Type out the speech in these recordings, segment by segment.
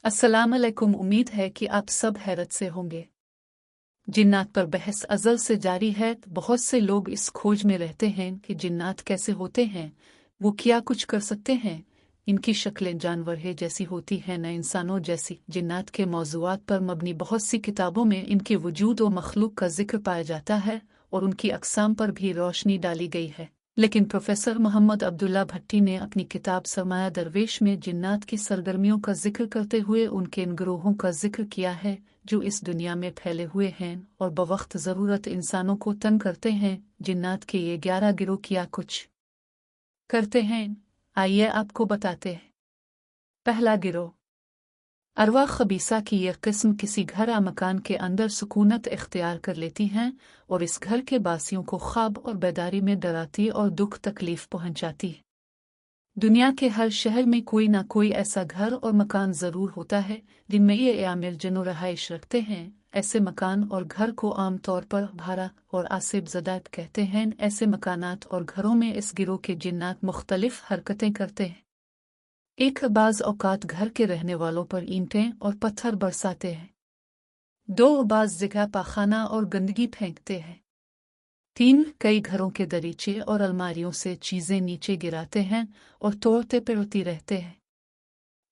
अस्सलाम अलैकुम। उम्मीद है कि आप सब हैरत से होंगे। जिन्नात पर बहस अज़ल से जारी है। बहुत से लोग इस खोज में रहते हैं कि जिन्नात कैसे होते हैं, वो क्या कुछ कर सकते हैं। इनकी शक्लें जानवर है जैसी होती हैं न इंसानों जैसी। जिन्नात के मौज़ूआत पर मबनी बहुत सी किताबों में इनके वजूद और मखलूक का जिक्र पाया जाता है और उनकी अक़साम पर भी रोशनी डाली गई है। लेकिन प्रोफेसर मोहम्मद अब्दुल्ला भट्टी ने अपनी किताब सरमाया दरवेश में जिन्नात की सरगर्मियों का जिक्र करते हुए उनके इन गिरोहों का जिक्र किया है जो इस दुनिया में फैले हुए हैं और बवक्त ज़रूरत इंसानों को तंग करते हैं। जिन्नात के ये 11 गिरोह क्या कुछ करते हैं, आइए आपको बताते हैं। पहला गिरोह अरवा खबीसा की यह किस्म किसी घर या मकान के अंदर सुकूनत इख्तियार कर लेती हैं और इस घर के बासियों को ख्वाब और बेदारी में डराती और दुख तकलीफ पहुंचाती है। दुनिया के हर शहर में कोई ना कोई ऐसा घर और मकान ज़रूर होता है जिनमें ये आमिर जनो रहाइश रखते हैं। ऐसे मकान और घर को आम तौर पर भारा और आसिब ज़दात कहते हैं। ऐसे मकानात और घरों में इस गिरोह के जिन्नात मुख्तलिफ हरकतें करते हैं। एक, बाज़ औकात घर के रहने वालों पर ईंटें और पत्थर बरसाते हैं। 2, बाज़ जगह पाखाना और गंदगी फेंकते हैं। 3, कई घरों के दरीचे और अलमारियों से चीज़ें नीचे गिराते हैं और तोड़ते पिरोती रहते हैं।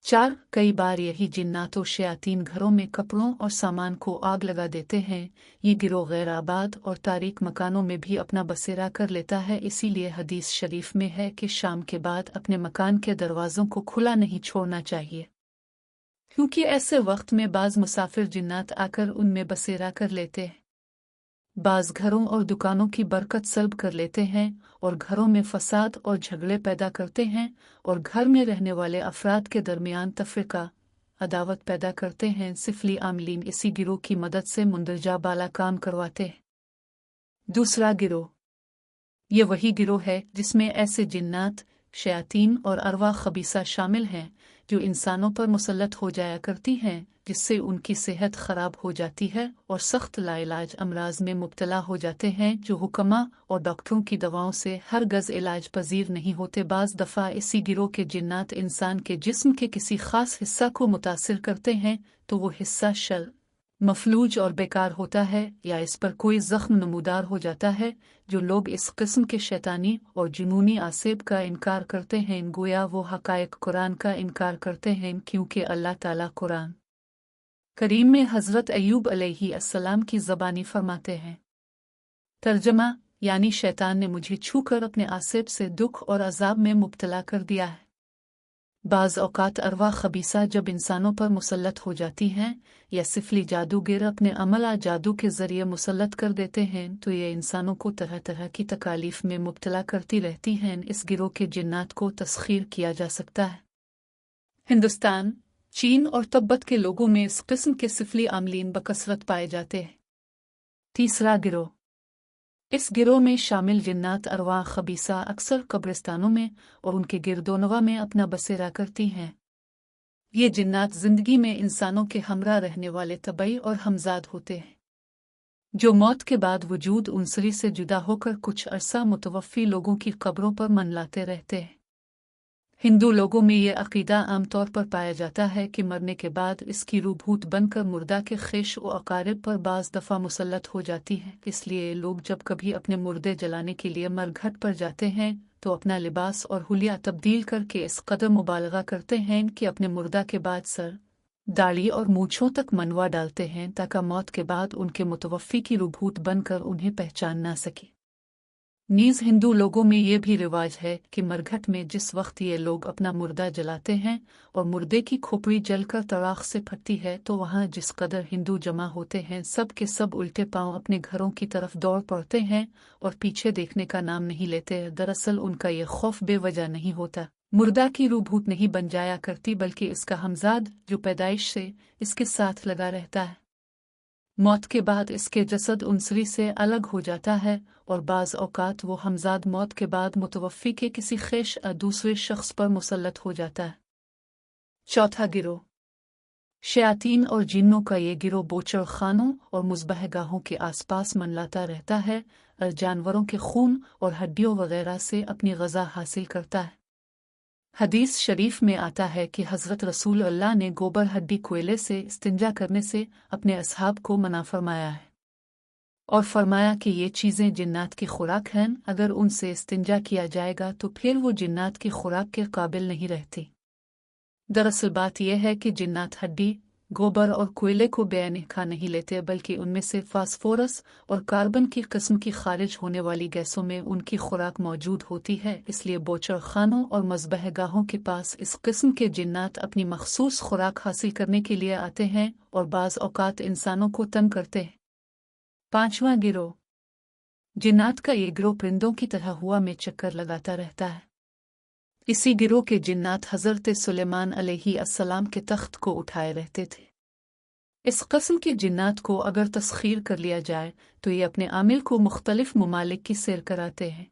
4, कई बार यही जिन्नात और शयातीन घरों में कपड़ों और सामान को आग लगा देते हैं। ये गिरोह गैर आबाद और तारीक मकानों में भी अपना बसेरा कर लेता है। इसीलिए हदीस शरीफ में है कि शाम के बाद अपने मकान के दरवाज़ों को खुला नहीं छोड़ना चाहिए, क्योंकि ऐसे वक्त में बाज़ मुसाफिर जिन्नात आकर उनमें बसेरा कर लेते हैं। बाज़ घरों और दुकानों की बरकत सल्ब कर लेते हैं और घरों में फसाद और झगड़े पैदा करते हैं और घर में रहने वाले अफराद के दरमियान तफरीका अदावत पैदा करते हैं। सिफली आमलीन इसी गिरोह की मदद से मुंदरजा बाला काम करवाते हैं। दूसरा गिरोह ये वही गिरोह है जिसमें ऐसे जिन्नात, शयातीन और अरवा खबीसा शामिल हैं जो इंसानों पर मुसल्लत हो जाया करती हैं, जिससे उनकी सेहत खराब हो जाती है और सख्त लाइलाज अमराज में मुब्तला हो जाते हैं जो हुक्मा और डॉक्टरों की दवाओं से हर गज़ इलाज पजीर नहीं होते। बाज़ दफ़ा इसी गिरोह के जिन्नात इंसान के जिस्म के किसी ख़ास हिस्सा को मुतासिर करते हैं तो वो हिस्सा शल, मफलूज और बेकार होता है या इस पर कोई ज़ख्म नमूदार हो जाता है। जो लोग इस किस्म के शैतानी और जुनूनी आसेब का इनकार करते हैं गोया वो हक़ाइक़ कुरान का इनकार करते हैं, क्योंकि अल्लाह ताला कुरान करीम में हज़रत अय्यूब अलैहिस्सलाम की ज़बानी फरमाते हैं। तर्जमा यानी शैतान ने मुझे छूकर अपने आसेब से दुख और अज़ाब में मुब्तला कर दिया है। बाज़ औकात अरवा खबीसा जब इंसानों पर मुसल्लत हो जाती हैं या सिफली जादूगर अपने अमला जादू के ज़रिए मुसल्लत कर देते हैं तो ये इंसानों को तरह तरह की तकालीफ में मुब्तला करती रहती हैं। इस गिरोह के जिन्नात को तस्खीर किया जा सकता है। हिंदुस्तान, चीन और तिब्बत के लोगों में इस किस्म के सिफली आमलीन बकसरत पाए जाते हैं। तीसरा गिरोह इस गिरोह में शामिल जिन्नात अरवा खबीसा अक्सर कब्रिस्तानों में और उनके गिरदोनवा में अपना बसेरा करती हैं। ये जिन्नात जिंदगी में इंसानों के हमरा रहने वाले तबई और हमजाद होते हैं, जो मौत के बाद वजूद उनसरी से जुदा होकर कुछ अरसा मुतवफ़ी लोगों की कब्रों पर मनलाते रहते हैं। हिंदू लोगों में ये अक़ीदा आमतौर पर पाया जाता है कि मरने के बाद इसकी रूह भूत बनकर मुर्दा के ख़ेश व अक़ारिब पर बाज़ दफ़ा मुसल्लत हो जाती है। इसलिए लोग जब कभी अपने मुर्दे जलाने के लिए मरघट पर जाते हैं तो अपना लिबास और हुलिया तब्दील करके इस कदर मुबालगा करते हैं कि अपने मुर्दा के बाद सर, दाढ़ी और मूँछों तक मनवा डालते हैं ताकि मौत के बाद उनके मुतवफ़ी की रूह भूत बनकर उन्हें पहचान ना सके। नीज़ हिंदू लोगों में ये भी रिवाज है कि मरघट में जिस वक्त ये लोग अपना मुर्दा जलाते हैं और मुर्दे की खोपड़ी जलकर तड़ाक से फटती है तो वहाँ जिस कदर हिंदू जमा होते हैं सब के सब उल्टे पांव अपने घरों की तरफ दौड़ पड़ते हैं और पीछे देखने का नाम नहीं लेते। दरअसल उनका ये खौफ बेवजह नहीं होता। मुर्दा की रूह भूत नहीं बन जाया करती बल्कि इसका हमजाद जो पैदाइश से इसके साथ लगा रहता है, मौत के बाद इसके जसद उनसरी से अलग हो जाता है और बाज़ औकात वो हमजाद मौत के बाद मुतवफ़ी के किसी ख़ेश दूसरे शख्स पर मुसल्लत हो जाता है। चौथा गिरोह शयातीन और जिन्नों का ये गिरोह बोचड़ खानों और मुज़बहगाहों के आसपास मनलाता रहता है और जानवरों के खून और हड्डियों वगैरह से अपनी ग़ज़ा हासिल करता है। हदीस शरीफ में आता है कि हज़रत रसूल अल्लाह ने गोबर हड्डी कोयले से इस्तिंजा करने से अपने असहाब को मना फरमाया है और फरमाया कि ये चीज़ें जिन्नात की खुराक हैं, अगर उनसे इस्तिंजा किया जाएगा तो फिर वो जिन्नात की खुराक के काबिल नहीं रहती। दरअसल बात यह है कि जिन्नात हड्डी, गोबर और कोयले को बेअनिखा नहीं लेते, बल्कि उनमें से फास्फोरस और कार्बन की किस्म की खारिज होने वाली गैसों में उनकी खुराक मौजूद होती है। इसलिए बोचर खानों और मज़बहगाहों के पास इस किस्म के जिन्नात अपनी मखसूस खुराक हासिल करने के लिए आते हैं और बाज़ औक़ात इंसानों को तंग करते हैं। 5वां गिरोह। जिन्नात का ये गिरोह परिंदों की तरह हुआ में चक्कर लगाता रहता है। इसी गिरोह के जिन्नात हज़रत सुलेमान अलैहिस्सलाम के तख्त को उठाए रहते थे। इस किस्म के जिन्नात को अगर तस्खीर कर लिया जाए तो ये अपने आमिल को मुख्तलिफ ममालिक की सैर कराते हैं।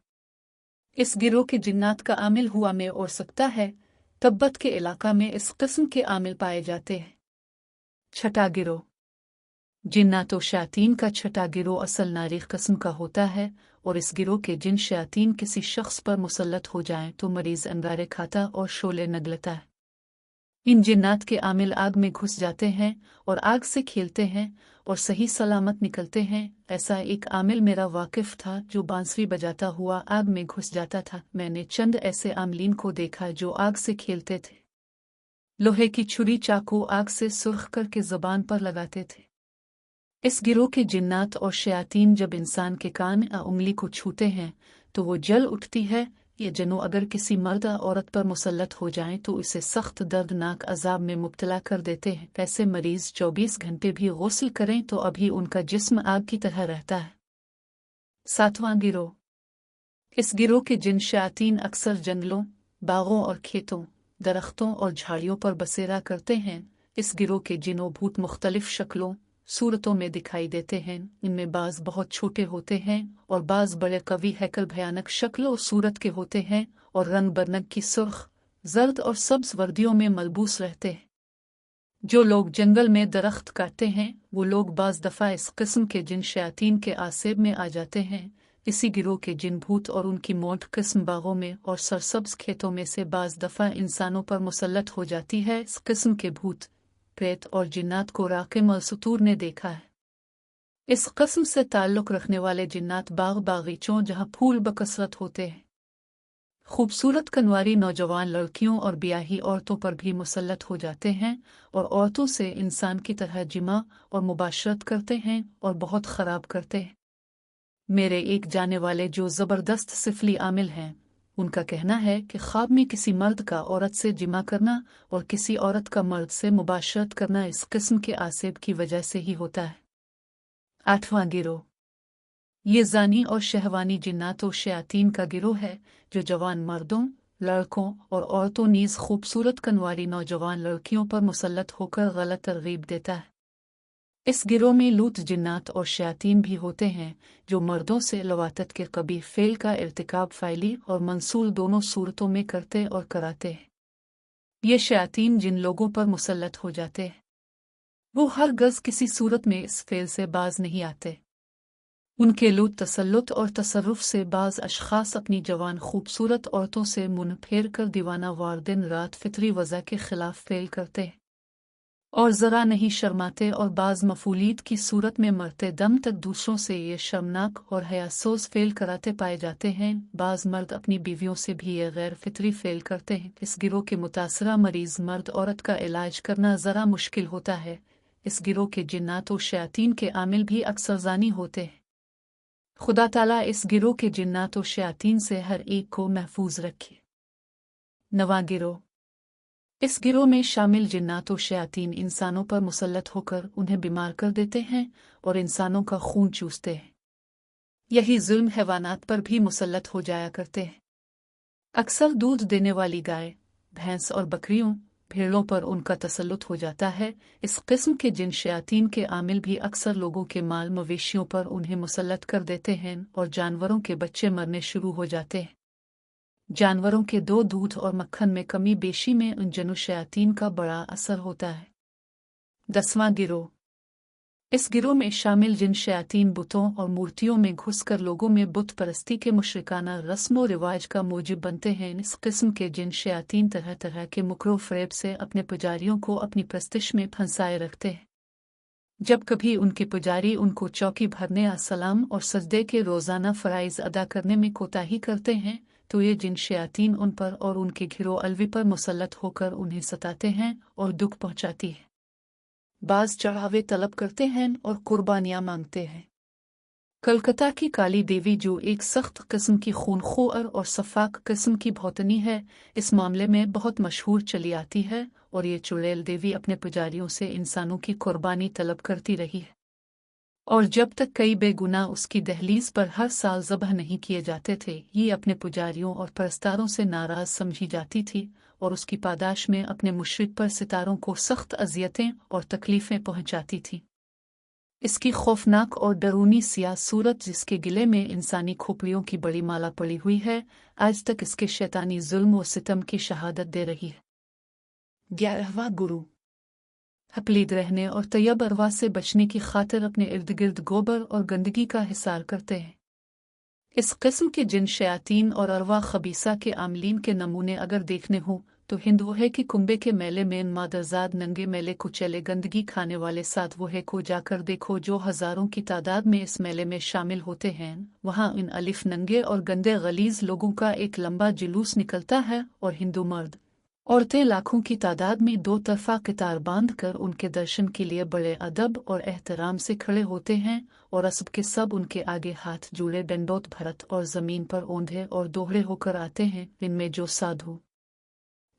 इस गिरोह के जिन्नात का आमिल हुआ में उड़ सकता है। तब्बत के इलाका में इस किस्म के आमिल पाए जाते हैं। 6वां गिरोह। जिन्नात व शयातीन का 6वां गिरोह असल नारी किस्म का होता है और इस गिरोह के जिन शयातीन किसी शख्स पर मुसल्लत हो जाएं तो मरीज़ अंगारे खाता और शोले नगलता है। इन जिन्नात के आमिल आग में घुस जाते हैं और आग से खेलते हैं और सही सलामत निकलते हैं। ऐसा एक आमिल मेरा वाकिफ था जो बांसुरी बजाता हुआ आग में घुस जाता था। मैंने चंद ऐसे आमलीन को देखा जो आग से खेलते थे, लोहे की छुरी चाकू आग से सुर्ख करके ज़बान पर लगाते थे। इस गिरोह के जिन्नात और शयातीन जब इंसान के कान या उंगली को छूते हैं तो वो जल उठती है। ये जनू अगर किसी मर्द या औरत पर मुसल्लत हो जाएं तो इसे सख्त दर्दनाक अजाब में मुब्तला कर देते हैं। ऐसे मरीज 24 घंटे भी गुस्ल करें तो अभी उनका जिस्म आग की तरह रहता है। 7वां गिरोह। इस गिरोह के जिन शयातीन अक्सर जंगलों, बागों और खेतों, दरख्तों और झाड़ियों पर बसेरा करते हैं। इस गिरोह के जिनों भूत मुख्तलिफ शक्लों सूरतों में दिखाई देते हैं। इनमें बाज़ बहुत छोटे होते हैं और बाज़ बड़े कवी हैकल भयानक शक्ल और सूरत के होते हैं और रंग बरनग की सुर्ख, जर्द और सब्ज वर्दियों में मलबूस रहते हैं। जो लोग जंगल में दरख्त काटते हैं वो लोग बाज़ दफ़ा इस किस्म के जिन शयातीन के आसेब में आ जाते हैं। इसी गिरोह के जिन भूत और उनकी मोट किस्म बागों में और सरसब्ज खेतों में से बाज़ दफ़ा इंसानों पर मुसल्लत हो जाती है। इस किस्म के भूत, प्रेत और जिन्नात को राक़िम अल-सुतूर ने देखा है। इस किस्म से ताल्लुक़ रखने वाले जिन्नात बाग बागीचों जहाँ फूल बकसरत होते हैं, खूबसूरत कनवारी नौजवान लड़कियों और ब्याही औरतों पर भी मुसल्लत हो जाते हैं और औरतों से इंसान की तरह जिमा और मुबाशरत करते हैं और बहुत ख़राब करते हैं। मेरे एक जाने वाले जो ज़बरदस्त सिफली आमिल हैं, उनका कहना है कि ख्वाब में किसी मर्द का औरत से जिमा करना और किसी औरत का मर्द से मुबाशरत करना इस किस्म के आसेब की वजह से ही होता है। 8वां गिरोह। ये ज़ानी और शहवानी जिन्नात और शयातीन का गिरोह है जो जवान मर्दों, लड़कों और औरतों नीज़ खूबसूरत कनवारी नौजवान लड़कियों पर मुसल्लत होकर गलत तरगीब देता है। इस गिरोह में लूत जिन्नात और शयातीन भी होते हैं जो मर्दों से लवातत के कबीह फ़ेल का इर्तिकाब फ़ाइली और मंसूल दोनों सूरतों में करते और कराते हैं। ये शयातीन जिन लोगों पर मुसल्लत हो जाते हैं वो हर गज़ किसी सूरत में इस फ़ेल से बाज नहीं आते। उनके लूत तसल्लुत और तसर्रुफ़ से बाज़ अशख़ास अपनी जवान खूबसूरत औरतों से मुँह फेर कर दीवाना वार दिन रात फ़ितरी वज़ा के ख़िलाफ़ फ़ेल करते हैं और ज़रा नहीं शर्माते और बाज़ मफूलीत की सूरत में मरते दम तक दूसरों से ये शर्मनाक और हयासोस फ़ेल कराते पाए जाते हैं। बाज़ मर्द अपनी बीवियों से भी ये गैर फितरी फ़ेल करते हैं। इस गिरोह के मुतासरा मरीज़ मर्द औरत का इलाज करना ज़रा मुश्किल होता है। इस गिरोह के जिन्नात और शयातीन के आमिल भी अक्सर ज़ानी होते हैं। खुदा ताला इस गिरोह के जिन्नात और शयातीन से हर एक को महफूज रखे। 9वां गिरोह। इस गिरोह में शामिल जिन्नात और शयातीन इंसानों पर मुसल्लत होकर उन्हें बीमार कर देते हैं और इंसानों का खून चूसते हैं। यही जुल्म हैवानात पर भी मुसल्लत हो जाया करते हैं। अक्सर दूध देने वाली गाय, भैंस और बकरियों, भेड़ों पर उनका तसल्लुत हो जाता है। इस किस्म के जिन शयातीन के आमिल भी अक्सर लोगों के माल मवेशियों पर उन्हें मुसल्लत कर देते हैं और जानवरों के बच्चे मरने शुरू हो जाते हैं। जानवरों के दूध और मक्खन में कमी बेशी में उन जनु शयातीन का बड़ा असर होता है। 10वां गिरोह। इस गिरोह में शामिल जिन शयातीन बुतों और मूर्तियों में घुसकर लोगों में बुत परस्ती के मुशरिकाना रस्म व रिवाज का मूजिब बनते हैं, इस किस्म के जिन शयातीन तरह तरह के मुकरो फ़रेब से अपने पुजारियों को अपनी प्रस्तिश में फंसाए रखते हैं। जब कभी उनके पुजारी उनको चौकी भरने, सलाम और सजदे के रोज़ाना फ़राइज़ अदा करने में कोताही करते हैं, तो ये जिन शयातीन उन पर और उनके घिरो अलवी पर मुसल्लत होकर उन्हें सताते हैं और दुख पहुँचाती है। बाज़ चढ़ावे तलब करते हैं और कुर्बानियाँ मांगते हैं। कलकत्ता की काली देवी, जो एक सख्त किस्म की खूनखोर और सफाक किस्म की भौतनी है, इस मामले में बहुत मशहूर चली आती है और ये चुड़ैल देवी अपने पुजारियों से इंसानों की कुर्बानी तलब करती रही है, और जब तक कई बेगुनाह उसकी दहलीज पर हर साल ज़बह नहीं किए जाते थे, ये अपने पुजारियों और परस्तारों से नाराज़ समझी जाती थी और उसकी पादाश में अपने मुशरिक पर सितारों को सख्त अजियतें और तकलीफ़ें पहुंचाती थी। इसकी खौफनाक और डरूनी सियाह सूरत, जिसके गिले में इंसानी खोपड़ियों की बड़ी माला पड़ी हुई है, आज तक इसके शैतानी जुल्म व सितम की शहादत दे रही है। 11वां गुरु हपलीद रहने और तैयब अरवा से बचने की खातिर अपने इर्द गिर्द गोबर और गंदगी का हिसार करते हैं। इस किस्म के जिन शयातीन और अरवा खबीसा के आमलीन के नमूने अगर देखने हों तो हिंदू है कि कुंबे के मेले में इन मादरजाद नंगे मेले कुचैले गंदगी खाने वाले साथ वो है को जाकर देखो, जो हजारों की तादाद में इस मेले में शामिल होते हैं। वहाँ इन अलिफ नंगे और गंदे गलीज लोगों का एक लंबा जुलूस निकलता है और हिंदू मर्द औरतें लाखों की तादाद में दो तरफा कतार बांध कर उनके दर्शन के लिए बड़े अदब और एहतराम से खड़े होते हैं, और सब के सब उनके आगे हाथ जोड़े डंडौत भरत और जमीन पर औंधे और दोहरे होकर आते हैं। इनमें जो साधु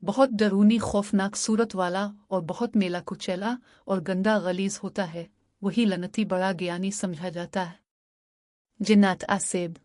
बहुत डरूनी खौफनाक सूरत वाला और बहुत मेला कुचैला और गंदा गलीज होता है, वही लनती बड़ा ज्ञानी समझा जाता है। जिन्नात आसेब